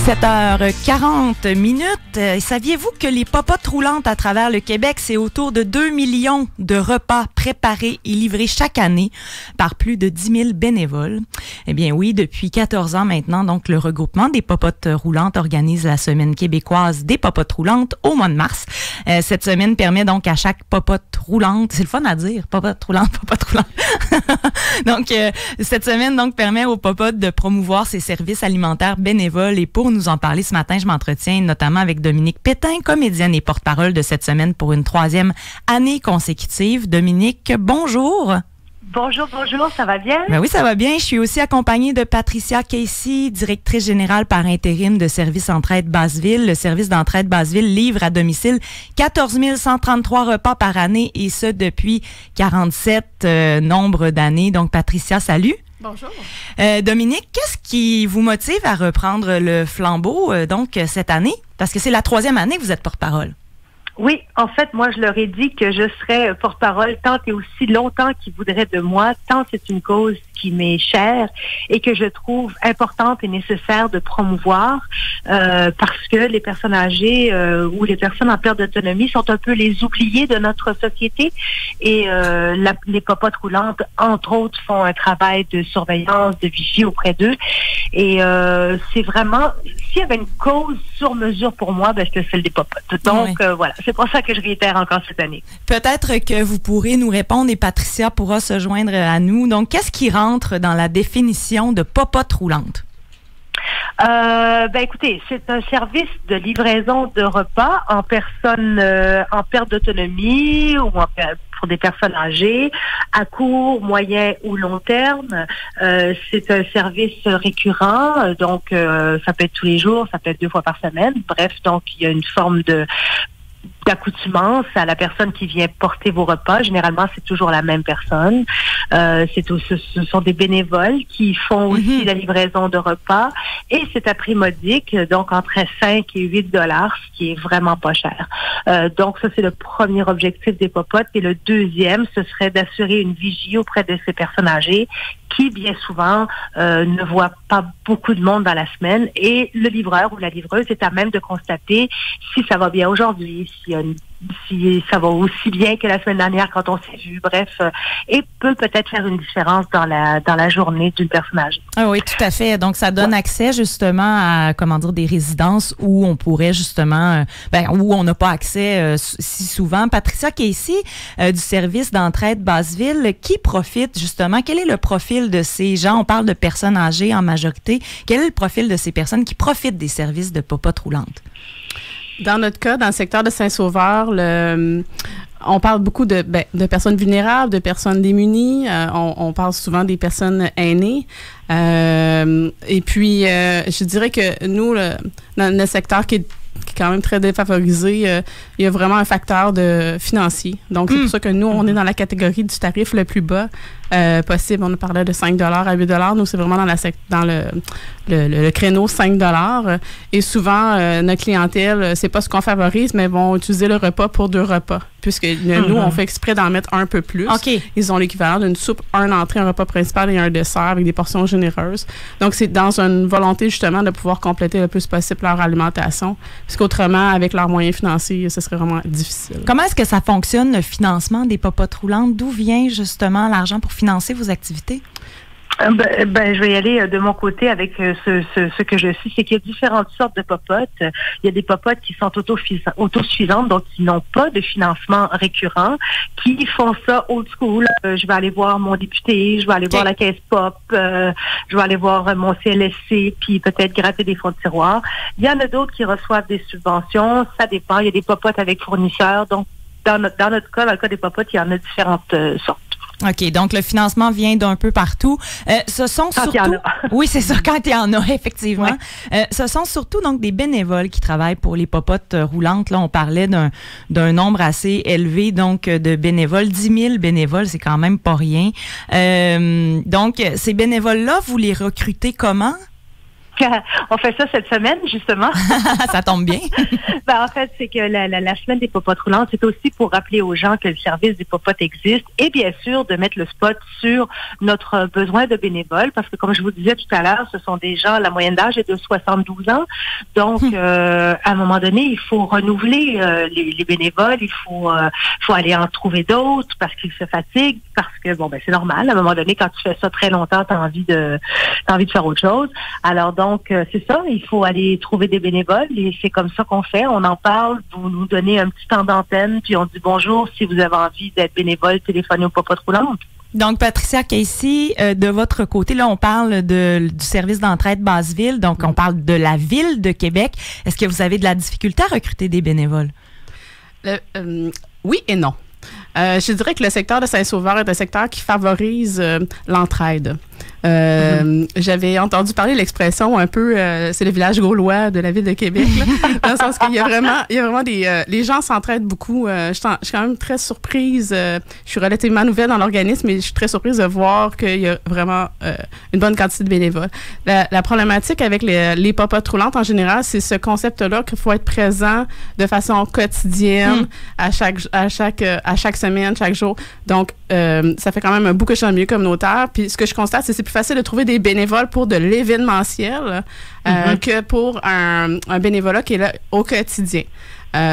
7h40. Saviez-vous que les popotes roulantes à travers le Québec, c'est autour de 2 millions de repas préparés et livrés chaque année par plus de 10 000 bénévoles? Eh bien oui, depuis 14 ans maintenant, donc le regroupement des popotes roulantes organise la semaine québécoise des popotes roulantes au mois de mars. Cette semaine permet donc à chaque popote roulante, c'est le fun à dire, popote roulante. Donc, cette semaine donc permet aux popotes de promouvoir ses services alimentaires bénévoles. Et pour nous en parler ce matin, je m'entretiens notamment avec Dominique Pétain, comédienne et porte-parole de cette semaine pour une 3e année consécutive. Dominique, bonjour. Bonjour, ça va bien? Ben oui, ça va bien. Je suis aussi accompagnée de Patricia Casey, directrice générale par intérim de Service Entraide Basseville. Le service d'entraide Basseville livre à domicile 14 133 repas par année et ce depuis 47 nombre d'années. Donc, Patricia, salut. Bonjour. Dominique, qu'est-ce qui vous motive à reprendre le flambeau donc cette année? Parce que c'est la 3e année que vous êtes porte-parole. Oui, en fait, moi, je leur ai dit que je serais porte-parole tant et aussi longtemps qu'ils voudraient de moi, tant c'est une cause qui m'est chère et que je trouve importante et nécessaire de promouvoir parce que les personnes âgées ou les personnes en perte d'autonomie sont un peu les oubliés de notre société et les popotes roulantes, entre autres, font un travail de surveillance, de vigie auprès d'eux et c'est vraiment, s'il y avait une cause sur mesure pour moi, ben, c'est celle des popotes. Donc, voilà. C'est pour ça que je réitère encore cette année. Peut-être que vous pourrez nous répondre et Patricia pourra se joindre à nous. Donc, qu'est-ce qui rentre dans la définition de popote roulante? Écoutez, c'est un service de livraison de repas en personnes en perte d'autonomie ou pour des personnes âgées, à court, moyen ou long terme. C'est un service récurrent, donc ça peut être tous les jours, ça peut être 2 fois par semaine. Bref, donc il y a une forme d'accoutumance à la personne qui vient porter vos repas. Généralement, c'est toujours la même personne. Ce sont des bénévoles qui font aussi la livraison de repas et c'est à prix modique, donc entre 5 et 8 $, ce qui est vraiment pas cher. Donc ça, c'est le premier objectif des popotes. Et le deuxième, ce serait d'assurer une vigie auprès de ces personnes âgées qui, bien souvent, ne voient pas beaucoup de monde dans la semaine. Et le livreur ou la livreuse est à même de constater si ça va bien aujourd'hui, si ça va aussi bien que la semaine dernière quand on s'est vu, bref, et peut peut-être faire une différence dans la journée d'une personne âgée. Ah oui, tout à fait. Donc, ça donne accès justement à, des résidences où on pourrait justement, où on n'a pas accès si souvent. Patricia Casey, du service d'entraide Basseville, qui profite justement, quel est le profil de ces gens? On parle de personnes âgées en majorité. Quel est le profil de ces personnes qui profitent des services de popote roulante? Dans notre cas, dans le secteur de Saint-Sauveur, on parle beaucoup de personnes vulnérables, de personnes démunies. On parle souvent des personnes aînées. Et puis, je dirais que nous, dans le secteur qui est quand même très défavorisé, il y a vraiment un facteur financier. Donc, c'est pour ça que nous, on est dans la catégorie du tarif le plus bas possible. On a parlé de 5 $ à 8 $. Nous, c'est vraiment dans le créneau 5 $. Et souvent, notre clientèle, c'est pas ce qu'on favorise, mais vont utiliser le repas pour 2 repas. Puisque nous, on fait exprès d'en mettre un peu plus. Okay. Ils ont l'équivalent d'une soupe, un entrée, un repas principal et un dessert avec des portions généreuses. Donc, c'est dans une volonté, justement, de pouvoir compléter le plus possible leur alimentation. Puisqu'autrement, avec leurs moyens financiers, ce serait vraiment difficile. Comment est-ce que ça fonctionne, le financement des popotes roulantes? D'où vient, justement, l'argent pour financer vos activités? Je vais y aller de mon côté avec ce que je sais, c'est qu'il y a différentes sortes de popotes. Il y a des popotes qui sont autosuffisantes, donc qui n'ont pas de financement récurrent, qui font ça old school. Je vais aller voir mon député, je vais aller voir la caisse pop, je vais aller voir mon CLSC, puis peut-être gratter des fonds de tiroir. Il y en a d'autres qui reçoivent des subventions, ça dépend. Il y a des popotes avec fournisseurs, donc dans notre cas, dans le cas des popotes, il y en a différentes sortes. OK, donc le financement vient d'un peu partout. Ce sont quand surtout... il y en a. Oui, c'est ça, quand il y en a, effectivement. Ouais. Ce sont surtout donc des bénévoles qui travaillent pour les popotes roulantes. Là, on parlait d'un nombre assez élevé donc de bénévoles. 10 000 bénévoles, c'est quand même pas rien. Donc, ces bénévoles-là, vous les recrutez comment? On fait ça cette semaine, justement. Ça tombe bien. En fait, c'est que la semaine des popotes roulantes, c'est aussi pour rappeler aux gens que le service des popotes existe et bien sûr de mettre le spot sur notre besoin de bénévoles parce que comme je vous disais tout à l'heure, ce sont des gens, la moyenne d'âge est de 72 ans. Donc, à un moment donné, il faut renouveler les bénévoles, il faut aller en trouver d'autres parce qu'ils se fatiguent, parce que, c'est normal. À un moment donné, quand tu fais ça très longtemps, t'as envie de faire autre chose. Alors donc, c'est ça, il faut aller trouver des bénévoles et c'est comme ça qu'on fait. On en parle, vous nous donnez un petit temps d'antenne, puis on dit bonjour, si vous avez envie d'être bénévole, téléphonez aux popotes roulantes. Donc, Patricia Casey, de votre côté, là, on parle du service d'entraide Basseville, donc on parle de la Ville de Québec. Est-ce que vous avez de la difficulté à recruter des bénévoles? Oui et non. Je dirais que le secteur de Saint-Sauveur est un secteur qui favorise l'entraide. J'avais entendu parler de l'expression un peu, c'est le village gaulois de la ville de Québec, là, dans le sens qu'il y a vraiment les gens s'entraident beaucoup. Je suis quand même très surprise. Je suis relativement nouvelle dans l'organisme, mais je suis très surprise de voir qu'il y a vraiment une bonne quantité de bénévoles. La problématique avec les popotes roulantes en général, c'est ce concept-là qu'il faut être présent de façon quotidienne à chaque semaine, chaque jour. Donc, ça fait quand même un bout que je suis dans le milieu communautaire. Puis, ce que je constate, c'est plus facile de trouver des bénévoles pour de l'événementiel que pour un bénévolat qui est là au quotidien.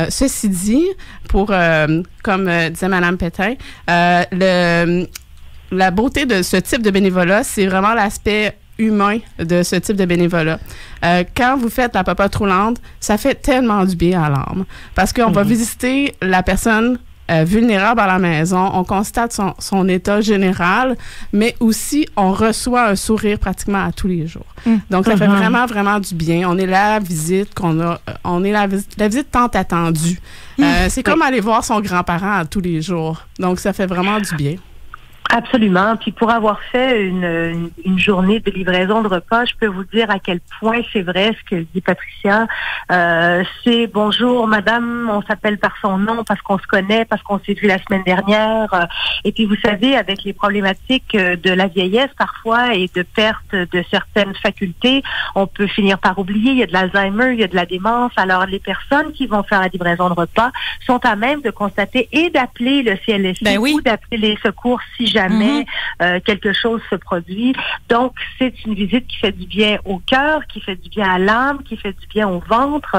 Ceci dit, comme disait Mme Pétain, la beauté de ce type de bénévolat, c'est vraiment l'aspect humain de ce type de bénévolat. Quand vous faites la popote roulante, ça fait tellement du bien à l'âme parce qu'on va visiter la personne vulnérable à la maison, on constate son état général, mais aussi on reçoit un sourire pratiquement à tous les jours. Donc ça fait vraiment, vraiment du bien. On est la visite la visite tant attendue. C'est comme aller voir son grand-parent à tous les jours. Donc ça fait vraiment du bien. Absolument. Puis pour avoir fait une journée de livraison de repas, je peux vous dire à quel point c'est vrai ce que dit Patricia. C'est bonjour madame, on s'appelle par son nom parce qu'on se connaît, parce qu'on s'est vu la semaine dernière. Et puis vous savez, avec les problématiques de la vieillesse parfois et de perte de certaines facultés, on peut finir par oublier. Il y a de l'Alzheimer, il y a de la démence. Alors les personnes qui vont faire la livraison de repas sont à même de constater et d'appeler le CLSC ou d'appeler les secours si jamais quelque chose se produit. Donc, c'est une visite qui fait du bien au cœur, qui fait du bien à l'âme, qui fait du bien au ventre.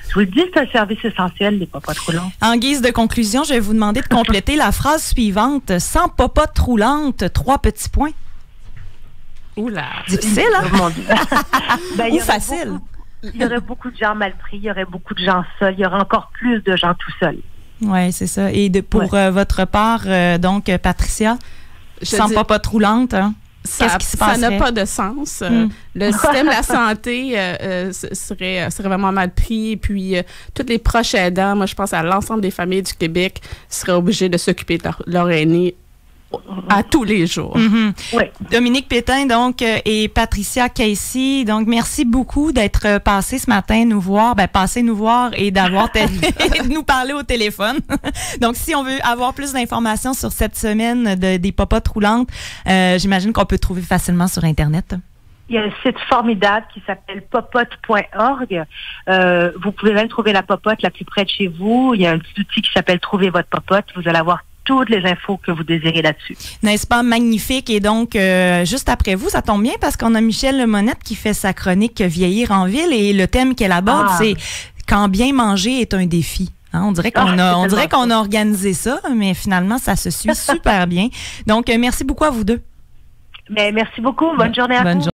Je vous le dis, c'est un service essentiel, les popotes roulantes. En guise de conclusion, je vais vous demander de compléter la phrase suivante. Sans popote roulante, 3 petits points. Oula! Difficile, hein? Ou facile. Il y aurait beaucoup de gens mal pris, il y aurait beaucoup de gens seuls, il y aurait encore plus de gens tout seuls. Oui, c'est ça. Et pour votre part, donc, Patricia, sans popote roulante, hein, qu'est-ce qui se passerait? Ça n'a pas de sens. Le système de la santé serait vraiment mal pris. Et puis, tous les proches aidants, moi, je pense à l'ensemble des familles du Québec, seraient obligés de s'occuper de leur aîné à tous les jours. Oui. Dominique Pétain, donc, et Patricia Casey. Donc, merci beaucoup d'être passé ce matin nous voir. Passez nous voir et d'avoir de nous parler au téléphone. Donc, si on veut avoir plus d'informations sur cette semaine des popotes roulantes, j'imagine qu'on peut trouver facilement sur Internet. Il y a un site formidable qui s'appelle popote.org. Vous pouvez même trouver la popote la plus près de chez vous. Il y a un petit outil qui s'appelle Trouver votre popote. Vous allez avoir toutes les infos que vous désirez là-dessus. N'est-ce pas magnifique? Et donc, juste après vous, ça tombe bien parce qu'on a Michel Lemonette qui fait sa chronique Vieillir en ville et le thème qu'elle aborde, c'est « Quand bien manger est un défi ». Hein, on dirait qu'on a organisé ça, mais finalement, ça se suit super bien. Donc, merci beaucoup à vous deux. Mais merci beaucoup. Bonne journée à vous.